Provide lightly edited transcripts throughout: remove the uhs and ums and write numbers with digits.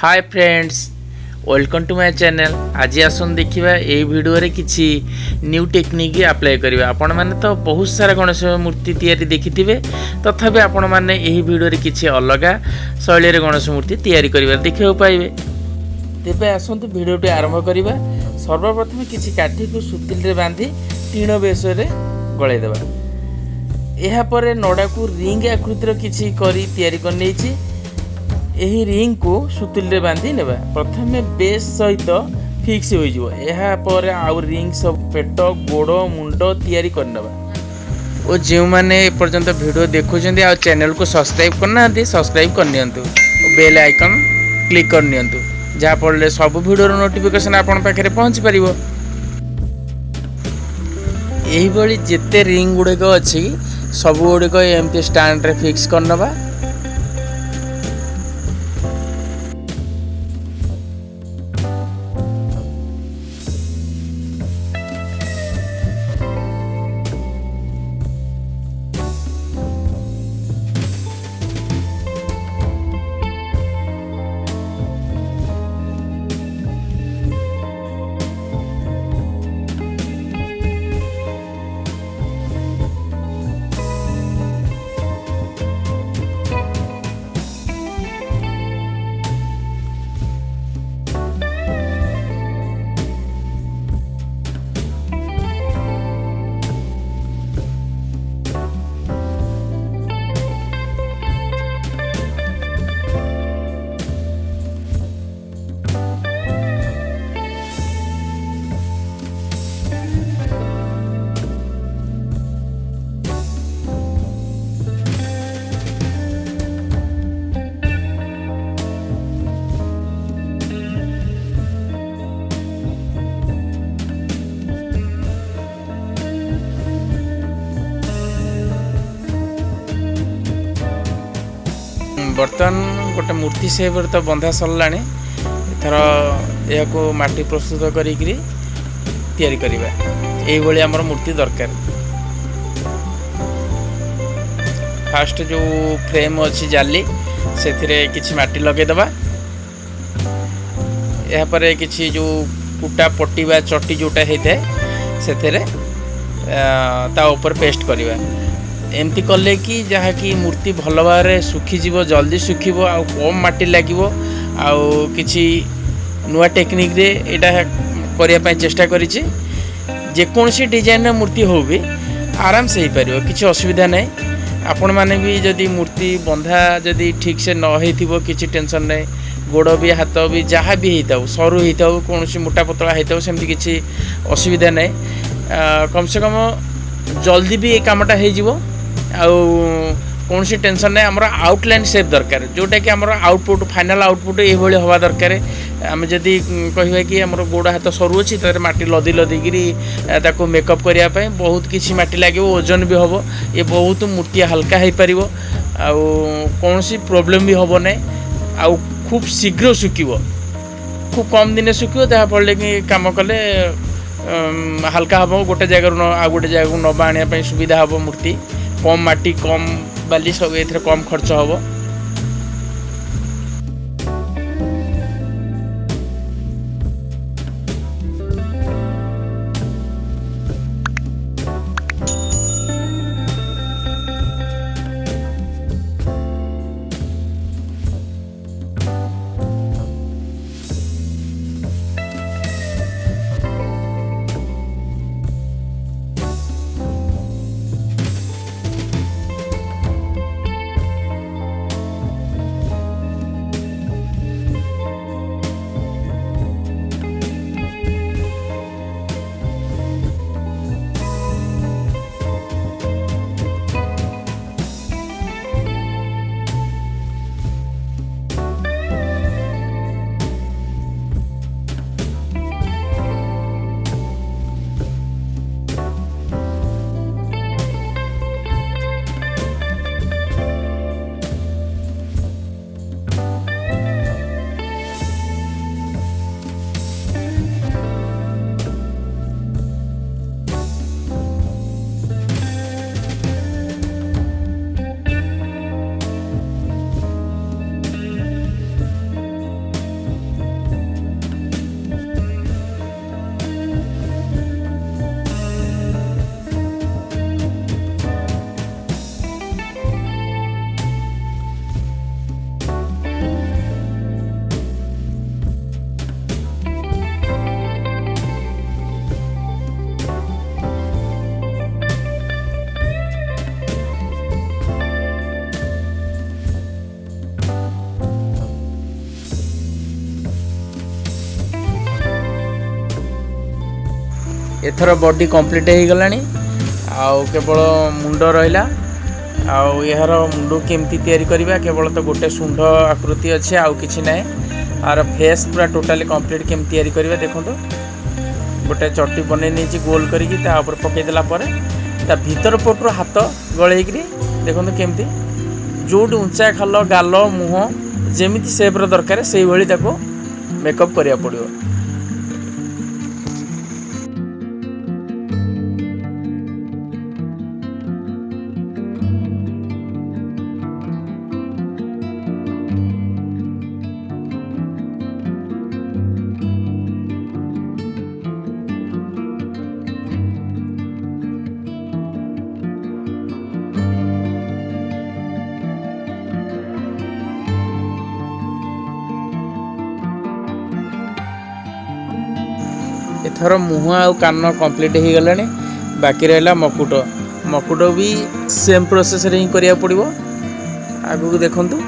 Hi friends, welcome to my channel. आज आसन देखिबा ए वीडियो रे किछि न्यू टेक्निक अप्लाई करिबा। आपण माने तो बहुत सारा गणेश मूर्ति तैयारी देखिथिबे, तथापि आपण माने एही वीडियो रे किछि अलगा शैली रे गणेश मूर्ति तैयारी करिबा देखियो पाइबे। तेबे आसंतु वीडियोटी आरंभ करिबा। सर्वप्रथम किछि काठी को सुतिल रे बांधी तीन बेस रे गळाई देबा। एहा परे नडा को रिंग आकृतिर किछि करी तैयारी कर नेछि। एही रिंग को सुतिल रे बांधी नेबा। प्रथमे बेस सहित फिक्स हो जिवो। एहा परे आउ रिंग सब पेट गोड़ मुंड तैयारी कर नेबा। ओ जे माने ए पर्यंत वीडियो देखुछन्ती आ चैनल को सब्सक्राइब करना हंती सब्सक्राइब कर नियंतु। बेल आइकन क्लिक कर नियंतु, जा पड़ले सब वीडियो रो नोटिफिकेशन आपन पाखरे पहुंच परिबो। एही बळी जेते रिंग गुडे को अछि सब गुडे को एमती स्टैंड रे फिक्स कर नबा। बर्तमान गोटे मूर्ति सेप तो बंधा सरला। एथर यह माटी प्रस्तुत करी तैयारी करिबा। एही भली हमर मूर्ति दरकार। फास्ट जो फ्रेम अच्छी जाली से किछि माटी लगे दबा। या परे किछि जो कुटा पट्टी बा चट्टी जोटा होता है से ता ऊपर पेस्ट करिबा। एमती कले कि जहाँ कि मूर्ति भल भाव सुखीजीव, जल्दी सुखीब, आ कम माटी लगे। आछि नुआ टेक्निक रे एटा करने चेष्टा करिछि। जेकोसी डिजाइन मूर्ति हो भी आराम से हो पार, किसी असुविधा नहीं। आपण मैंने भी जदि मूर्ति बंधा जदि ठीक से न हो किसी टेंशन नहीं। गोड़ भी हाथ भी जहाँ भी होता हो, सरू होता हो, कौन मोटा पतला होता हो, सेमती किसी असुविधा नहीं। कम से कम जल्दी भी ये कामटा हो कौन सी टेंशन नहीं। आमर आउटलाइन सेप दरकार, जोटा कि आमर आउटपुट फाइनाल आउटपुट ये हवा दरकार। आम जदि कह कि आमर गोड़ हाथ सरू अच्छी तर माटी लदी लदिकी मेकअप करने बहुत किसी माटी लगे, ओजन भी हम। ये बहुत मूर्ति हल्का हो पार, कौन सी प्रोब्लेम भी हम ना। आउ खूब शीघ्र सुखिब, खूब कम दिन सुखिब, जहाँफल कि कम कले हल्का हम। गोटे जगह आ गोटे जगह नवा आने सुविधा हम। मूर्ति कम माटी कम बाली सब ए कम खर्च हम। एथर बॉडी कंप्लीट हो गलानी आउ केवल मुंड रहिला आउ यार मुंड केमती तैयारी करबा केवल तो गोटे सुंड आकृति अच्छे आउ किछि नै आर फेस पूरा टोटाली कंप्लीट केमती तैयारी करबा देखो तो गोटे चट्टी बनै नै गोल करिकि ता ऊपर पकै देला परे ता भीतर पटु हाथ गळै कि देखो तो केमती जोट ऊंचा खाल गाल मुह जेमिति शेप रो दरकार सेही भली ताको मेकअप करिया पड़ियो। एथर मुह आ कान कंप्लीट हो गला बाकी रहा मकुट मकुट भी सेम प्रोसेस रे ही करिया पड़िबो आगु देखंतु।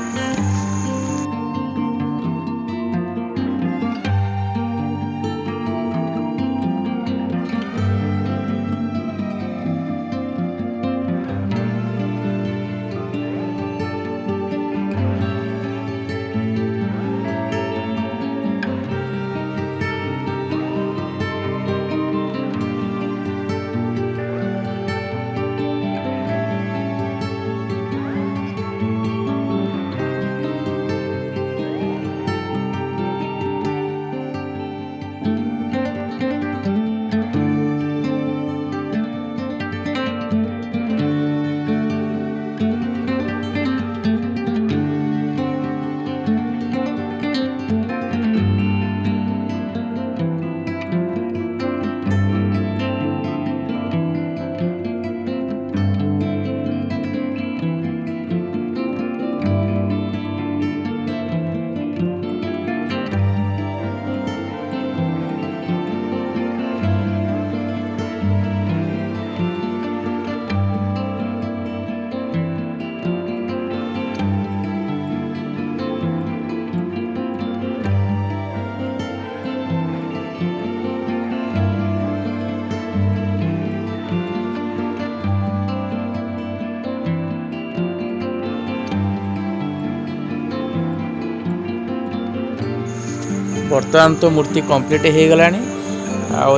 बर्तमान तो मूर्ति कंप्लीट हो गला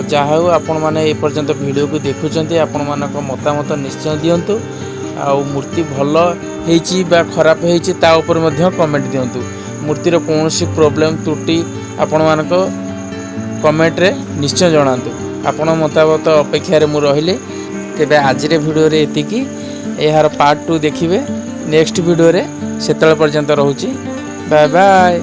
जहाँ आपण मैंने एपर्यंत वीडियो को देखुं आपण मान मतामत निश्चय दिंतु आ मूर्ति भल हो खराब हो कमेंट दिंतु मूर्तिर कौन प्रोब्लेम त्रुटि आपण मान कमेंट रे निश्चय जनातु आपण मतामत अपेक्षा मु रहिले तेबे आज वीडियो रे एतिकी यार पार्ट 2 देखिए नेक्स्ट वीडियो रे सेतल पर्यंत रहूची बाय बाय।